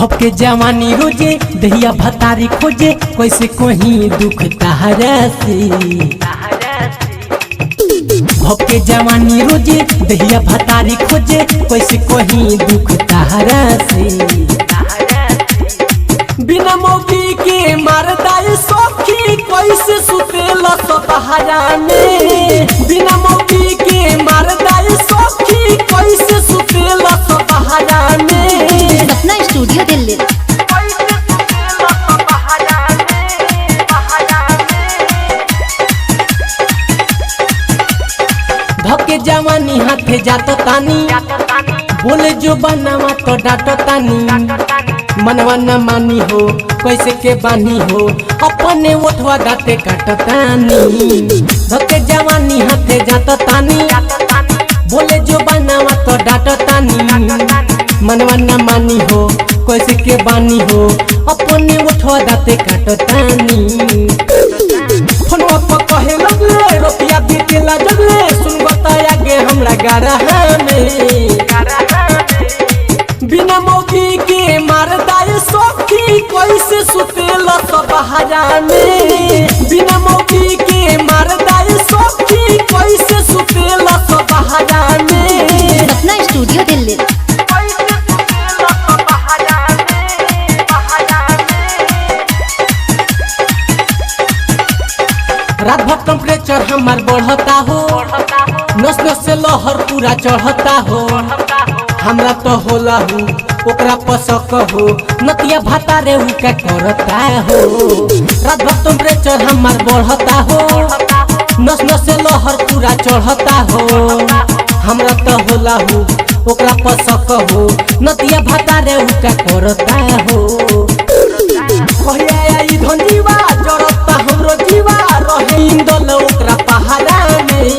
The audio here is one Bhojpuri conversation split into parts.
भपके जवानी रोजे दहिया भतारी खोजे कैसे कोही दुख तहरा से। भपके जवानी रोजे दहिया भतारी खोजे कैसे कोही दुख तहरा से। बिना मौकी के मारदाई सखी कैसे सुतेला सपहरा में। बिना मौकी के मारदाई सखी कैसे सुतेला सपहरा में। सपना स्टूडियो दिल्ली। धके जवानी हाथे जातो तानी बोले जो बनावा तो डांटो तानी। मनवा न मानी हो कैसे के बानी हो अपने ओठवा दाते काटतानी। धके जवानी हाथे जातो तानी बोले जो बनावा तो डांटो तानी। मनवा न मानी हो कैसे के बानी हो अपने ओठवा दाते काटतानी। फोनवा पर कहे लगले रुपया बीतेला जगले सुन बताया गे हमरा गरहा में। बिना मौकी के मारदाई सखी कैसे सुतेला सपहरा में। बिना मौकी के मारदाई सखी कैसे सुतेला सपहरा में। सपना स्टूडियो दिल्ली। रात भर टेम्परेचर हमार बढ़ता हो नस नस से लहर पूरा चढ़ता हो। हमरा तो होला हो ओकरा पसक हो नतिया भाता रे का करता हो। रात भर टेम्परेचर हमार बढ़ता हो नस नस से लहर पूरा चढ़ता हो। हमरा तो होला हो ओकरा पसक हो नतिया भाता रे का करता हो। कहिया आई धंजीवा जरता हमरो जीवा रहे इंदल ओकरा पहाड़ा में।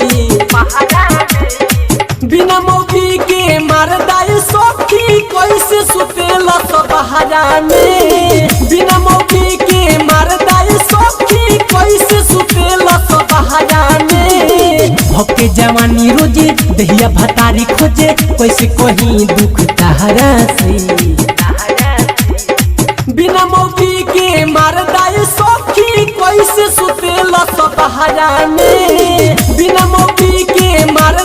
बिना मौकी के मारदाई सखी कैसे सुतेला सपहरा में। बिना मौकी के मारदाई सखी कैसे सुतेला सपहरा में। भपके जवानी रोजे दहिया भतारी खोजे कैसे कोही दुख तहरा से। बिना मौकी के मारदाई सखी कैसे सुतेला सपहरा में। बिना मौकी के मार